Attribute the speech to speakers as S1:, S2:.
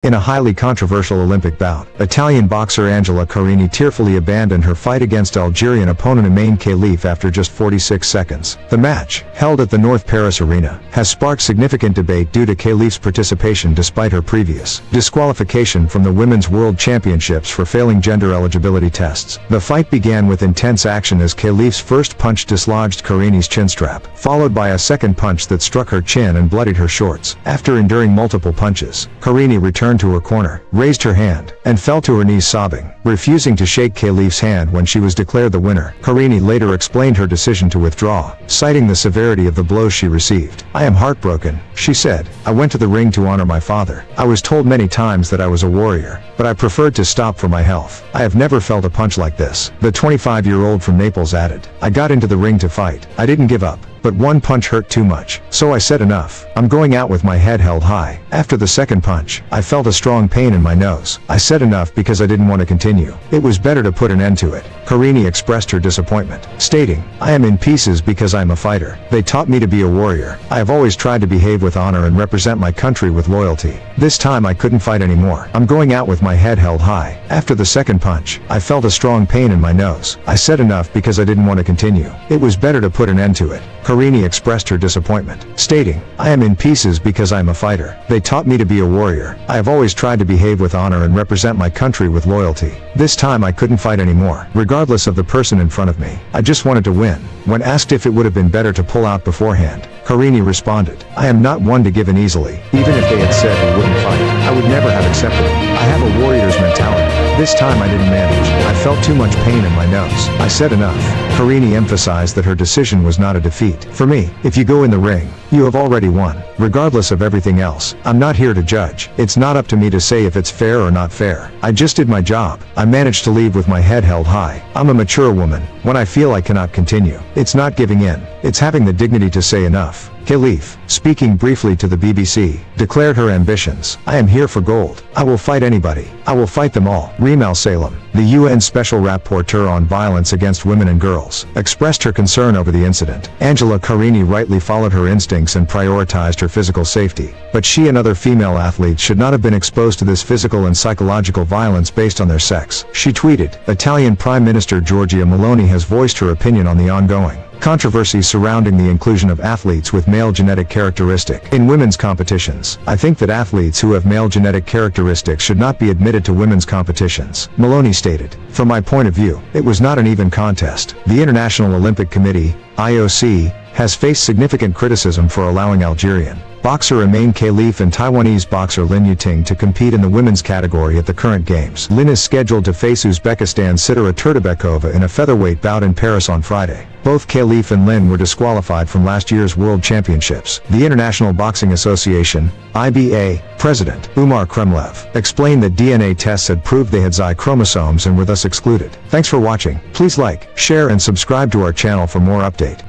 S1: In a highly controversial Olympic bout, Italian boxer Angela Carini tearfully abandoned her fight against Algerian opponent Imane Khelif after just 46 seconds. The match, held at the North Paris Arena, has sparked significant debate due to Khelif's participation despite her previous disqualification from the Women's World Championships for failing gender eligibility tests. The fight began with intense action as Khelif's first punch dislodged Carini's chin strap, followed by a second punch that struck her chin and bloodied her shorts. After enduring multiple punches, Carini returned to her corner, raised her hand, and fell to her knees sobbing, refusing to shake Khelif's hand when she was declared the winner. Carini later explained her decision to withdraw, citing the severity of the blows she received. "I am heartbroken," she said. "I went to the ring to honor my father. I was told many times that I was a warrior, but I preferred to stop for my health. I have never felt a punch like this." The 25-year-old from Naples added, "I got into the ring to fight. I didn't give up. But one punch hurt too much. So I said enough. I'm going out with my head held high. After the second punch, I felt a strong pain in my nose. I said enough because I didn't want to continue. It was better to put an end to it." Carini expressed her disappointment, stating, "I am in pieces because I'm a fighter. They taught me to be a warrior. I have always tried to behave with honor and represent my country with loyalty. This time I couldn't fight anymore. I'm going out with my head held high. After the second punch, I felt a strong pain in my nose. I said enough because I didn't want to continue. It was better to put an end to it." Carini expressed her disappointment, stating, "I am in pieces because I am a fighter. They taught me to be a warrior. I have always tried to behave with honor and represent my country with loyalty. This time I couldn't fight anymore, regardless of the person in front of me. I just wanted to win." When asked if it would have been better to pull out beforehand, Carini responded, "I am not one to give in easily. Even if they had said we wouldn't fight, I would never have accepted it. I have a warrior's mentality. This time I didn't manage. I felt too much pain in my nose. I said enough." Carini emphasized that her decision was not a defeat. "For me, if you go in the ring, you have already won. Regardless of everything else, I'm not here to judge. It's not up to me to say if it's fair or not fair. I just did my job. I managed to leave with my head held high. I'm a mature woman. When I feel I cannot continue, it's not giving in. It's having the dignity to say enough." Khelif, speaking briefly to the BBC, declared her ambitions. "I am here for gold. I will fight anybody. I will fight them all." Reem Al-Salem, the UN Special Rapporteur on Violence Against Women and Girls, expressed her concern over the incident. Angela Carini rightly followed her instincts and prioritized her physical safety, but she and other female athletes should not have been exposed to this physical and psychological violence based on their sex. She tweeted, "Italian Prime Minister Giorgia Meloni has voiced her opinion on the ongoing controversies surrounding the inclusion of athletes with male genetic characteristic in women's competitions. I think that athletes who have male genetic characteristics should not be admitted to women's competitions," Meloni stated. "From my point of view, it was not an even contest. The International Olympic Committee, IOC, has faced significant criticism for allowing Algerian boxer Imane Khelif and Taiwanese boxer Lin Yuting to compete in the women's category at the current games. Lin is scheduled to face Uzbekistan's Sidera Turtebekova in a featherweight bout in Paris on Friday. Both Khelif and Lin were disqualified from last year's World Championships. The International Boxing Association, IBA, President Umar Kremlev, explained that DNA tests had proved they had XY chromosomes and were thus excluded. Thanks for watching. Please like, share and subscribe to our channel for more update.